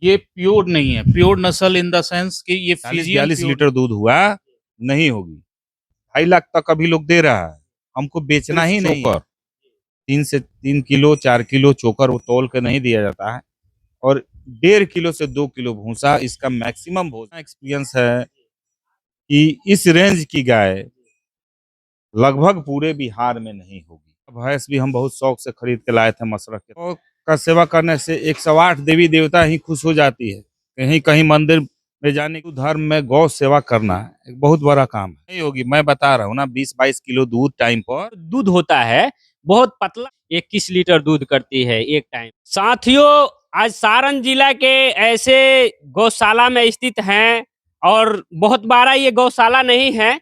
ये प्योर नहीं है, प्योर नस्ल इन द सेंस कि ये 40-42 लीटर दूध हुआ नहीं होगी। 2.5 लाख तक अभी लोग दे रहा है, हमको बेचना ही नहीं है। 3 से 3 किलो 4 किलो चोकर वो तौल के नहीं दिया जाता है, और 1.5 किलो से 2 किलो भूसा इसका मैक्सिमम भूसा। एक्सपीरियंस है कि इस रेंज की गाय लगभग पूरे बिहार में नहीं होगी। भैंस भी हम बहुत शौक से खरीद के लाए थे मशरक के, और का सेवा करने से 108 देवी देवता ही खुश हो जाती है। कहीं कहीं मंदिर में जाने के धर्म में गौ सेवा करना एक बहुत बड़ा काम है। नहीं होगी, मैं बता रहा हूँ ना, 20-22 किलो दूध टाइम पर। दूध होता है बहुत पतला, 21 लीटर दूध करती है एक टाइम। साथियों, आज सारण जिला के ऐसे गौशाला में स्थित हैं, और बहुत बड़ा ये गौशाला नहीं है,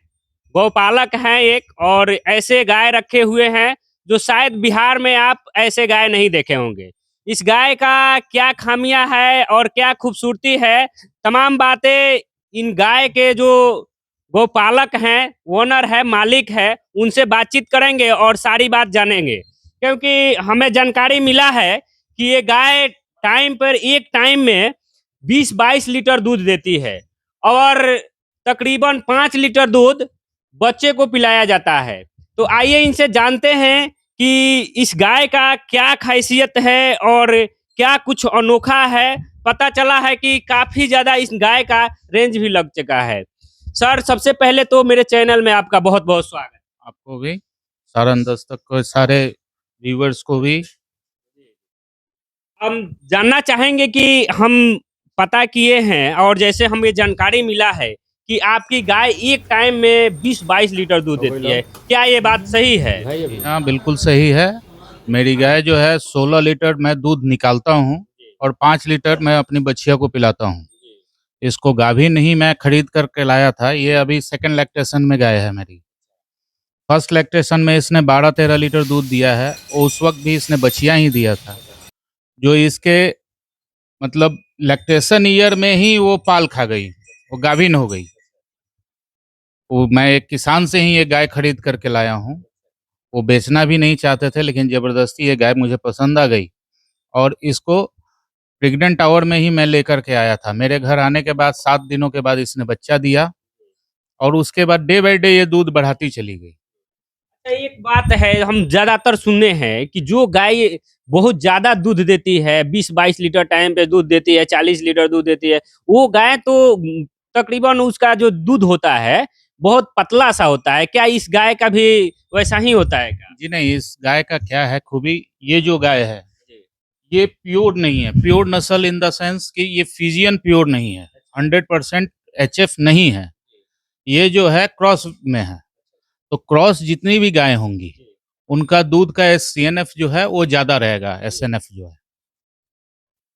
गौपालक हैं एक, और ऐसे गाय रखे हुए हैं जो शायद बिहार में आप ऐसे गाय नहीं देखे होंगे। इस गाय का क्या खामियां है और क्या खूबसूरती है, तमाम बातें इन गाय के जो गौपालक हैं, ओनर है, मालिक है, उनसे बातचीत करेंगे और सारी बात जानेंगे। क्योंकि हमें जानकारी मिला है कि ये गाय टाइम पर एक टाइम में 20-22 लीटर दूध देती है, और तकरीबन 5 लीटर दूध बच्चे को पिलाया जाता है। तो आइए इनसे जानते हैं कि इस गाय का क्या खासियत है और क्या कुछ अनोखा है। पता चला है कि काफी ज्यादा इस गाय का रेंज भी लग चुका है। सर, सबसे पहले तो मेरे चैनल में आपका बहुत बहुत स्वागत। आपको भी, सारण दस्तक को, सारे व्यूवर्स को भी। हम जानना चाहेंगे कि हम पता किए हैं और जैसे हमें जानकारी मिला है कि आपकी गाय एक टाइम में 20-22 लीटर दूध देती है, क्या ये बात सही है? हाँ, बिल्कुल सही है। मेरी गाय जो है 16 लीटर मैं दूध निकालता हूँ, और 5 लीटर मैं अपनी बच्चिया को पिलाता हूँ। इसको गाभी नहीं मैं खरीद करके लाया था, ये अभी सेकंड लैक्टेशन में गाय है मेरी। फर्स्ट लैक्टेशन में इसने 12-13 लीटर दूध दिया है, और उस वक्त भी इसने बछिया ही दिया था। जो इसके मतलब लैक्टेशन ईयर में ही वो पाल खा गई, वो गाभिन हो गई। वो मैं एक किसान से ही ये गाय खरीद करके लाया हूँ। वो बेचना भी नहीं चाहते थे, लेकिन ज़बरदस्ती ये गाय मुझे पसंद आ गई, और इसको प्रेग्नेंट आवर में ही मैं लेकर के आया था। मेरे घर आने के बाद 7 दिनों के बाद इसने बच्चा दिया, और उसके बाद डे बाय डे ये दूध बढ़ाती चली गई। एक बात है, हम ज्यादातर सुने हैं कि जो गाय बहुत ज्यादा दूध देती है, 20-22 लीटर टाइम पे दूध देती है, 40 लीटर दूध देती है, वो गाय तो तकरीबन उसका जो दूध होता है बहुत पतला सा होता है। क्या इस गाय का भी वैसा ही होता है क्या? जी नहीं, इस गाय का क्या है खूबी, ये जो गाय है ये प्योर नहीं है, प्योर नस्ल इन द सेंस कि ये फिजियन प्योर नहीं है, 100% एचएफ नहीं है। ये जो है क्रॉस में है। तो क्रॉस जितनी भी गाय होंगी उनका दूध का सीएनएफ जो है वो ज्यादा रहेगा, एसएनएफ जो है।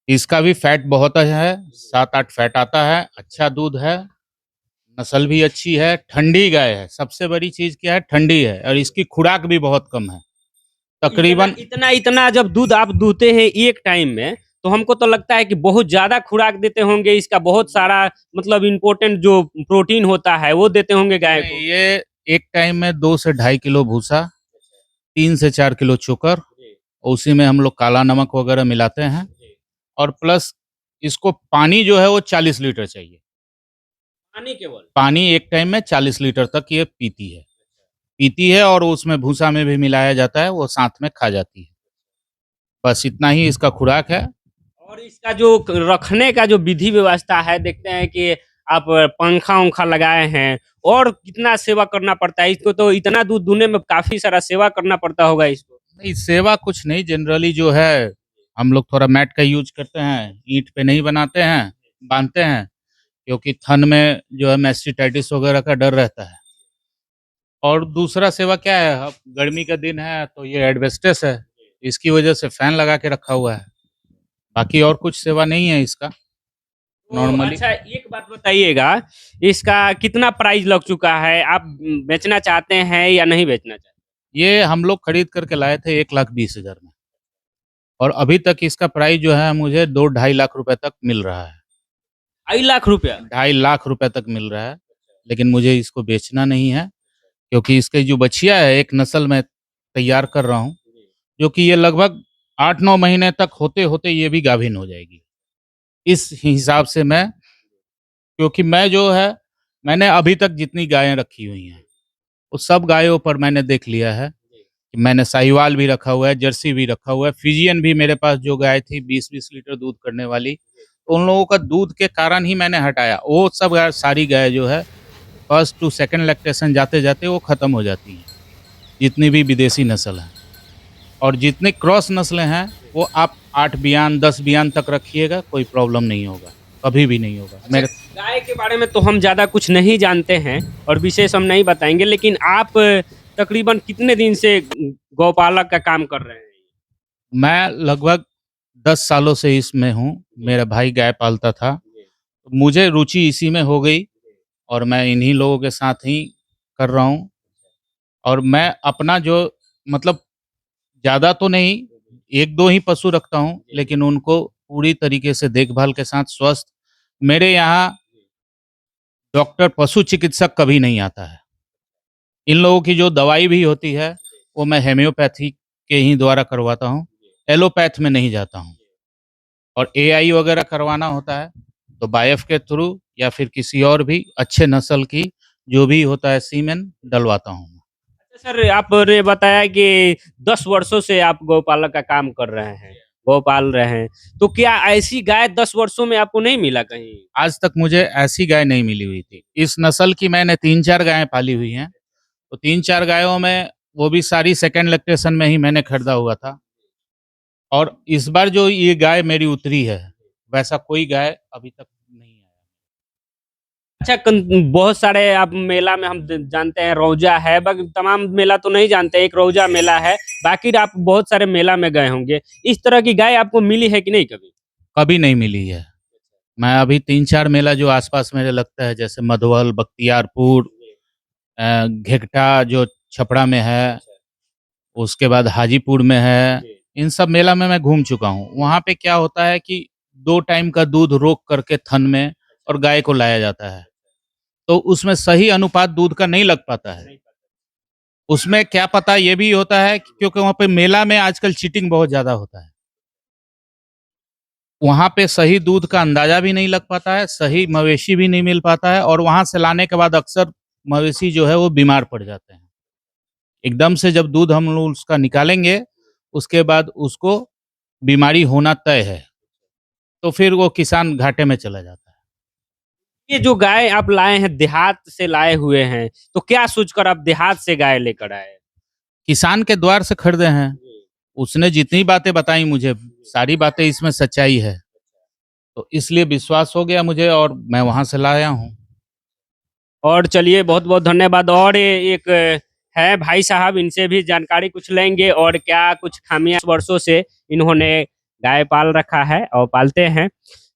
इसका भी फैट बहुत है, 7-8 फैट आता है, अच्छा दूध है, नस्ल भी अच्छी है, ठंडी गाय है। सबसे बड़ी चीज क्या है, ठंडी है, और इसकी खुराक भी बहुत कम है। इतना तकरीबन इतना इतना जब दूध आप दूहते हैं एक टाइम में, तो हमको तो लगता है कि बहुत ज्यादा खुराक देते होंगे, इसका बहुत सारा मतलब इम्पोर्टेंट जो प्रोटीन होता है वो देते होंगे गाय को। ये एक टाइम में 2 से 2.5 किलो भूसा, 3 से 4 किलो चोकर, और उसी में हम लोग काला नमक वगैरह मिलाते हैं, और प्लस इसको पानी जो है वो 40 लीटर चाहिए। पानी केवल? पानी एक टाइम में 40 लीटर तक ये पीती है, और उसमें भूसा में भी मिलाया जाता है, वो साथ में खा जाती है। बस इतना ही इसका खुराक है। और इसका जो रखने का जो विधि व्यवस्था है, देखते हैं कि आप पंखा उंखा लगाए हैं, और कितना सेवा करना पड़ता है इसको, तो इतना दूध दूहने में काफी सारा सेवा करना पड़ता होगा इसको। नहीं, सेवा कुछ नहीं, जनरली जो है हम लोग थोड़ा मैट का यूज करते हैं, ईंट पे नहीं बनाते हैं, बांधते हैं, क्योंकि थन में जो है मैस्टिटाइटिस वगैरह का डर रहता है। और दूसरा सेवा क्या है, अब गर्मी का दिन है तो ये एडवेस्टस है, इसकी वजह से फैन लगा के रखा हुआ है। बाकी और कुछ सेवा नहीं है इसका तो नॉर्मली। अच्छा, एक बात बताइएगा, इसका कितना प्राइस लग चुका है? आप बेचना चाहते हैं या नहीं बेचना चाहते? ये हम लोग खरीद करके लाए थे 1,20,000 में, और अभी तक इसका प्राइस जो है मुझे 2-2.5 लाख रुपए तक मिल रहा है। 2.5 लाख रुपया? 2.5 लाख रुपए तक मिल रहा है, लेकिन मुझे इसको बेचना नहीं है, क्योंकि इसके जो बछिया है, एक नस्ल मैं तैयार कर रहा हूँ, जो कि ये लगभग 8-9 महीने तक होते होते ये भी गाभिन हो जाएगी। इस हिसाब से मैं, क्योंकि मैं जो है, मैंने अभी तक जितनी गायें रखी हुई हैं, उस सब गायों पर मैंने देख लिया है कि मैंने साहिवाल भी रखा हुआ है, जर्सी भी रखा हुआ है, फिजियन भी मेरे पास जो गाय थी 20-20 लीटर दूध करने वाली, तो उन लोगों का दूध के कारण ही मैंने हटाया। वो सब गाय, सारी गाय जो है फर्स्ट टू सेकंड लैक्टेशन जाते-जाते वो खत्म हो जाती हैं, जितनी भी विदेशी नस्ल हैं। और जितनी क्रॉस नस्लें हैं, वो आप 8 बियान 10 बियान तक रखिएगा, कोई प्रॉब्लम नहीं होगा, कभी भी नहीं होगा। मेरे गाय के बारे में तो हम ज़्यादा कुछ नहीं जानते हैं और विशेष हम नहीं बताएँगे, लेकिन आप तकरीबन कितने दिन से गौपालक का काम कर रहे हैं? मैं लगभग 10 सालों से इसमें हूँ, मेरा भाई गाय पालता था, मुझे रुचि इसी में हो गई और मैं इन्हीं लोगों के साथ ही कर रहा हूँ। और मैं अपना जो, मतलब ज़्यादा तो नहीं, 1-2 ही पशु रखता हूँ, लेकिन उनको पूरी तरीके से देखभाल के साथ स्वस्थ, मेरे यहाँ डॉक्टर पशु चिकित्सक कभी नहीं आता है। इन लोगों की जो दवाई भी होती है, वो मैं होम्योपैथी के ही द्वारा करवाता हूँ, एलोपैथ में नहीं जाता हूँ। और एआई वगैरह करवाना होता है, तो बायफ के थ्रू या फिर किसी और भी अच्छे नस्ल की जो भी होता है सीमेन, डलवाता हूँ। अच्छा सर, आपने बताया कि 10 वर्षों से आप गौपालक का काम कर रहे हैं, गौ पाल रहे हैं, तो क्या ऐसी गाय 10 वर्षों में आपको नहीं मिला कहीं? आज तक मुझे ऐसी गाय नहीं मिली हुई थी। इस नस्ल की मैंने 3-4 गायें पाली हुई हैं, तो 3-4 गायों में वो भी सारी सेकंड लैक्टेशन में ही मैंने खरीदा हुआ था। और इस बार जो ये गाय मेरी उतरी है, वैसा कोई गाय अभी तक नहीं आया। अच्छा, बहुत सारे आप मेला में हम जानते हैं रौजा है, तमाम मेला तो नहीं जानते, एक रौजा मेला है, बाकी आप बहुत सारे मेला में गए होंगे। इस तरह की गाय आपको मिली है कि नहीं कभी? कभी नहीं मिली है। मैं अभी 3-4 मेला जो आस-पास मेरे लगता है, जैसे मधुबल, बख्तियारपुर, घेघटा जो छपरा में है, उसके बाद हाजीपुर में है, इन सब मेला में मैं घूम चुका हूँ। वहाँ पे क्या होता है कि 2 टाइम का दूध रोक करके थन में और गाय को लाया जाता है। तो उसमें सही अनुपात दूध का नहीं लग पाता है। उसमें क्या पता ये भी होता है कि क्योंकि वहाँ पे मेला में आजकल चीटिंग बहुत ज़्यादा होता है। वहाँ पे सही दूध का अंदाज़ा भी नहीं लग पाता है, सही मवेशी भी नहीं मिल पाता है और वहाँ से लाने के बाद अक्सर मवेशी जो है वो बीमार पड़ जाते हैं। एकदम से जब दूध हम लोग उसका निकालेंगे, उसके बाद उसको बीमारी होना तय है, तो फिर वो किसान घाटे में चला जाता है। ये जो गाय आप लाए हैं देहात से लाए हुए हैं, तो क्या सोचकर आप देहात से गाय लेकर आए? किसान के द्वार से खरीदे हैं, उसने जितनी बातें बताई मुझे, सारी बातें इसमें सच्चाई है। तो इसलिए विश्वास हो गया मुझे और मैं वहाँ से लाया हूँ। और चलिए बहुत-बहुत धन्यवाद। और ये एक है भाई साहब, इनसे भी जानकारी कुछ लेंगे और क्या कुछ खामियाँ वर्षों से इन्होंने गाय पाल रखा है और पालते हैं।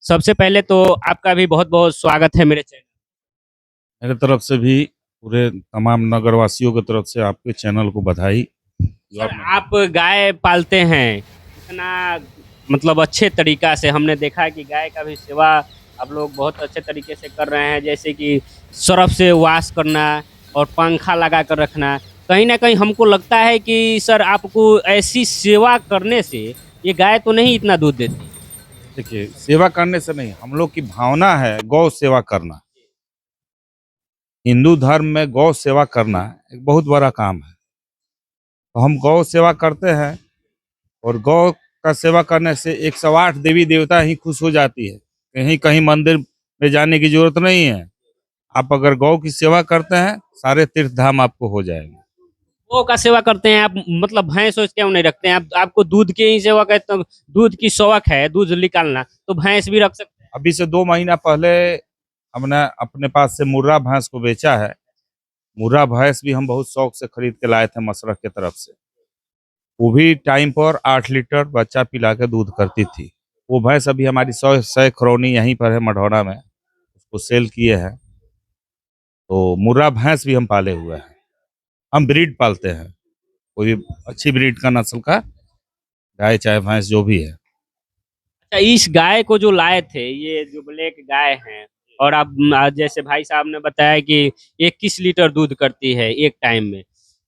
सबसे पहले तो आपका भी बहुत-बहुत स्वागत है मेरे चैनल। मेरे तरफ से भी पूरे तमाम नगरवासियों की तरफ से आपके चैनल को बधाई। जो सर, आपने आप गाय पालते हैं, इतना मतलब अच्छे तरीका से हमने देखा है कि गाय का भी सेवा आप लोग बहुत अच्छे तरीके से कर रहे हैं, जैसे कि सर्फ से वॉश करना और पंखा लगा कर रखना। कहीं न कहीं हमको लगता है कि सर आपको ऐसी सेवा करने से ये गाय तो नहीं इतना दूध देती। देखिए, सेवा करने से नहीं, हम लोग की भावना है गौ सेवा करना। हिंदू धर्म में गौ सेवा करना एक बहुत बड़ा काम है। तो हम गौ सेवा करते हैं और गौ का सेवा करने से 108 देवी देवता ही खुश हो जाती है। कहीं कहीं मंदिर में जाने की जरूरत नहीं है। आप अगर गौ की सेवा करते हैं, सारे तीर्थ धाम आपको हो जाएंगे। गौ का सेवा करते हैं आप, मतलब भैंस वैंस क्यों नहीं रखते हैं? आप आपको दूध की ही सेवा का तो दूध की शौक है, दूध निकालना, तो भैंस भी रख सकते हैं। अभी से 2 महीना पहले हमने अपने पास से मुर्रा भैंस को बेचा है। मुर्रा भैंस भी हम बहुत शौक से खरीद के लाए थे मसरख की तरफ से। वो भी टाइम पर 8 लीटर बच्चा पिला के दूध करती थी। वो भैंस अभी हमारी 100 खरौनी यहीं पर है मढ़ौरा में, उसको सेल किए हैं। तो मुर्रा भैंस भी हम पाले हुए हैं। हम ब्रीड पालते हैं, कोई भी अच्छी ब्रीड का नस्ल का गाय चाहे भैंस जो भी है। अच्छा, इस गाय को जो लाए थे, ये जो ब्लैक गाय है, और आप जैसे भाई साहब ने बताया कि 21 लीटर दूध करती है एक टाइम में,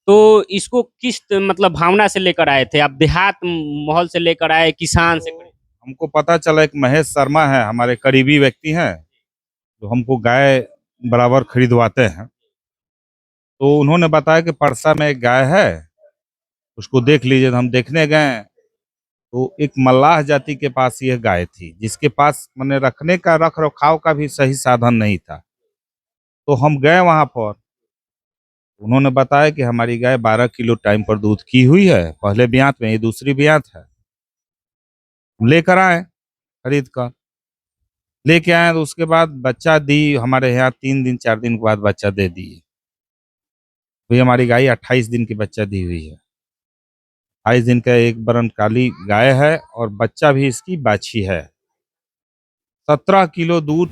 तो इसको किस मतलब भावना से लेकर आए थे आप? देहात माहौल से लेकर आए, किसान से खरीदे? हमको पता चला एक महेश शर्मा है, हमारे करीबी व्यक्ति हैं, जो हमको गाय बराबर खरीदवाते हैं। तो उन्होंने बताया कि परसा में एक गाय है, उसको देख लीजिए। तो हम देखने गए तो एक मल्लाह जाति के पास यह गाय थी, जिसके पास मैंने रखने का रख रखाव का भी सही साधन नहीं था। तो हम गए वहां पर, उन्होंने बताया कि हमारी गाय 12 किलो टाइम पर दूध की हुई है, पहले ब्यात में, ये दूसरी ब्यात है। हम लेकर आए, खरीद कर लेके आए, तो उसके बाद बच्चा दी हमारे यहाँ 3 दिन 4 दिन के बाद बच्चा दे दिए। तो ये हमारी गाय 28 दिन की बच्चा दी हुई है। 28 दिन का एक बरन काली गाय है और बच्चा भी इसकी बाछी है। 17 किलो दूध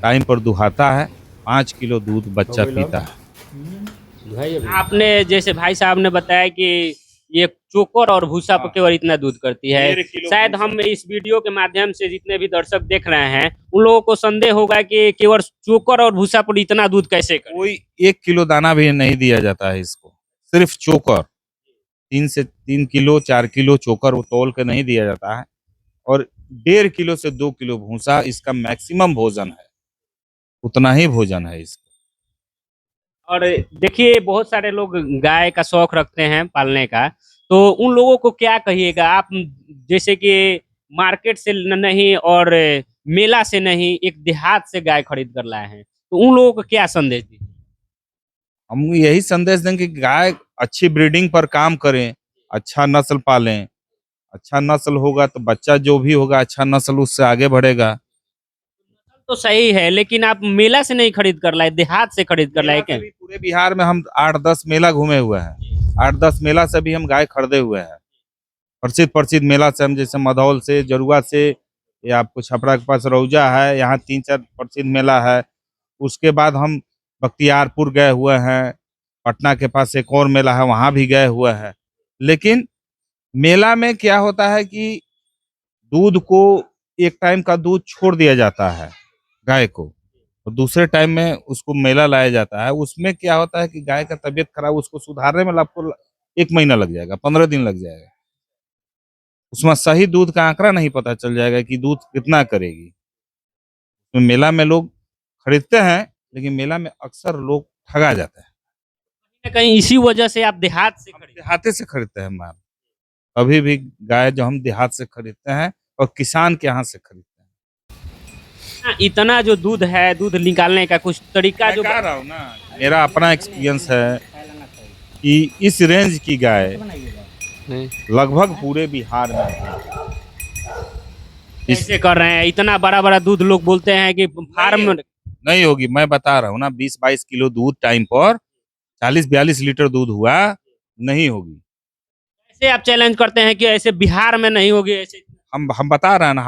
टाइम पर दुहाता है, 5 किलो दूध बच्चा पीता है। आपने जैसे भाई साहब ने बताया कि ये चोकर और भूसा पर केवल इतना दूध करती है। 1.5 किलो शायद भूसा। हम इस वीडियो के माध्यम से जितने भी दर्शक देख रहे हैं उन लोगों को संदेह होगा कि केवल चोकर और भूसा पर इतना दूध कैसे करे। कोई 1 किलो दाना भी नहीं दिया जाता है इसको, सिर्फ चोकर 3 किलो 4 किलो चोकर वो तौल के नहीं दिया जाता है, और 1.5 किलो से 2 किलो भूसा इसका मैक्सिमम भोजन है, उतना ही भोजन है इसका। और देखिए बहुत सारे लोग गाय का शौक रखते हैं पालने का, तो उन लोगों को क्या कहिएगा आप, जैसे कि मार्केट से नहीं और मेला से नहीं, एक देहात से गाय खरीद कर लाए हैं, तो उन लोगों को क्या संदेश दीजिए। हम यही संदेश देंगे कि गाय अच्छी ब्रीडिंग पर काम करें, अच्छा नस्ल पालें। अच्छा नस्ल होगा तो बच्चा जो भी होगा अच्छा नस्ल उससे आगे बढ़ेगा। तो सही है, लेकिन आप मेला से नहीं खरीद कर लाए, देहात से खरीद कर लाए मेला क्या? से भी पूरे बिहार में हम 8-10 मेला घूमे हुए हैं, 8-10 मेला से भी हम गाय खरीदे हुए हैं। प्रसिद्ध प्रसिद्ध मेला से हम, जैसे मधौल से, जरुआ से, या आपको छपरा के पास रौजा है, यहाँ 3-4 प्रसिद्ध मेला है। उसके बाद हम बख्तियारपुर गए हुए हैं, पटना के पास एक और मेला है, वहां भी गए हुए हैं। लेकिन मेला में क्या होता है कि दूध को, एक टाइम का दूध छोड़ दिया जाता है गाय को, और दूसरे टाइम में उसको मेला लाया जाता है। उसमें क्या होता है कि गाय का तबीयत खराब, उसको सुधारने में आपको 1 महीना लग जाएगा, 15 दिन लग जाएगा। उसमें सही दूध का आंकड़ा नहीं पता चल जाएगा कि दूध कितना करेगी। तो मेला में लोग खरीदते हैं, लेकिन मेला में अक्सर लोग ठगा जाते हैं। कहीं इसी वजह से आप देहात से हम खरीद। देहाते से खरीदते हैं माल, अभी भी गाय जो हम देहात से खरीदते हैं और किसान के यहाँ से खरीदते हैं। इतना जो दूध है, दूध निकालने का कुछ तरीका मैं जो कह रहा हूँ ना, मेरा अपना एक्सपीरियंस है कि इस रेंज की गाय लगभग पूरे बिहार में है। कैसे कर रहे हैं, इतना बड़ा बड़ा दूध लोग बोलते हैं कि फार्म नहीं होगी, मैं बता रहा हूँ ना, 20-22 किलो दूध टाइम पर 40-42 लीटर दूध हुआ, नहीं होगी। कैसे आप चैलेंज करते हैं कि ऐसे बिहार में नहीं होगी ऐसे। हम बता रहे हैं ना,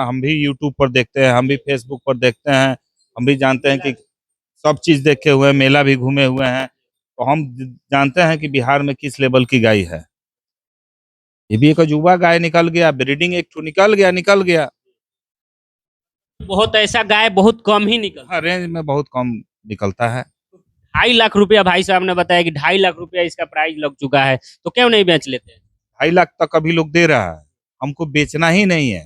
हम भी यूट्यूब पर देखते हैं, हम भी फेसबुक पर देखते हैं, हम भी जानते हैं कि सब चीज देखे हुए हैं, मेला भी घूमे हुए हैं, तो हम जानते हैं कि बिहार में किस लेवल की गाय है। ये भी एक अजूबा गाय निकल गया, ब्रीडिंग एक ठो निकल गया। बहुत ऐसा गाय बहुत कम ही निकल। हाँ, रेंज में बहुत कम निकलता है। 2.5 लाख रुपया भाई साहब ने बताया कि 2.5 लाख रुपया इसका प्राइस लग चुका है, तो क्यों नहीं बेच लेते हैं? 2.5 लाख तक अभी लोग दे रहा है, हमको बेचना ही नहीं है।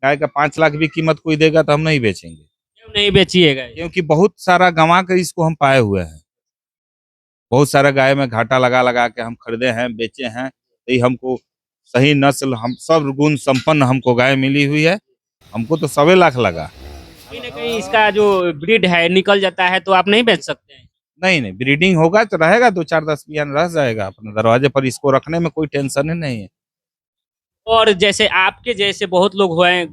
गाय का 5 लाख भी कीमत कोई देगा तो हम नहीं बेचेंगे, क्यों नहीं बेचिएगा? क्योंकि बहुत सारा गंवा कर इसको हम पाए हुए हैं। बहुत सारा गाय में घाटा लगा लगा के हम खरीदे हैं, बेचे हैं। तो ये हमको सही नस्ल, हम सब गुण संपन्न हमको गाय मिली हुई है, हमको तो 1.25 लाख लगा। कहीं ना कहीं इसका जो ब्रीड है निकल जाता है तो आप नहीं बेच सकते हैं। नहीं, ब्रीडिंग होगा तो रहेगा, 2-4-10 बियान रह जाएगा अपने दरवाजे पर, इसको रखने में कोई टेंशन ही नहीं है। और जैसे आपके जैसे बहुत लोग हुए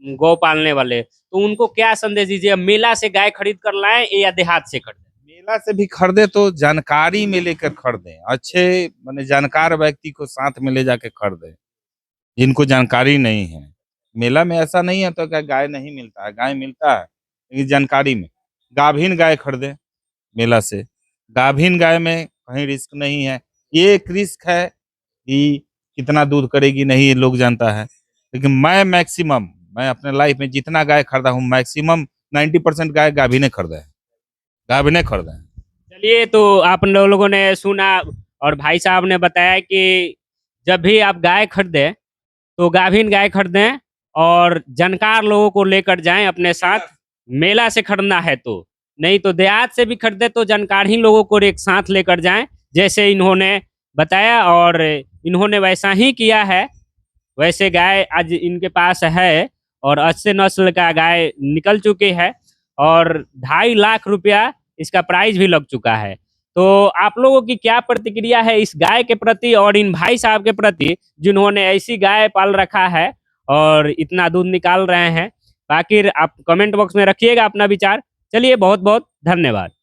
गौ पालने वाले, तो उनको क्या संदेश दीजिए, मेला से गाय खरीद कर लाएं या देहात से खरीदें? मेला से भी खरीदे तो जानकारी में लेकर खरीदें, अच्छे माने जानकार व्यक्ति को साथ में ले जाके खरीदें, जिनको जानकारी नहीं है। मेला में ऐसा नहीं है तो क्या गाय नहीं मिलता है, गाय मिलता है, लेकिन जानकारी में। गाभिन गाय खरीदें मेला से, गाभिन गाय में कहीं रिस्क नहीं है। ये एक रिस्क है कि कितना दूध करेगी, नहीं ये लोग जानता है। लेकिन मैं अपने लाइफ में जितना गाय खरीदा हूँ, मैक्सिमम 90% गाय गाभिने खरीदा है, गाभिने खरीदा है। चलिए, तो आप लोगों ने सुना और भाई साहब ने बताया कि जब भी आप गाय खरीदें तो गाभिन गाय खरीदें और जानकार लोगों को लेकर जाएं अपने साथ, मेला से खरीदना है तो, नहीं तो देहात से भी खरीदे तो जानकार ही लोगों को एक साथ लेकर जाएं, जैसे इन्होंने बताया और इन्होंने वैसा ही किया है। वैसे गाय आज इनके पास है और अच्छे नस्ल का गाय निकल चुकी है और 2.5 लाख रुपया इसका प्राइस भी लग चुका है। तो आप लोगों की क्या प्रतिक्रिया है इस गाय के प्रति और इन भाई साहब के प्रति जिन्होंने ऐसी गाय पाल रखा है और इतना दूध निकाल रहे हैं? बाकी आप कमेंट बॉक्स में रखिएगा अपना विचार। चलिए, बहुत बहुत धन्यवाद।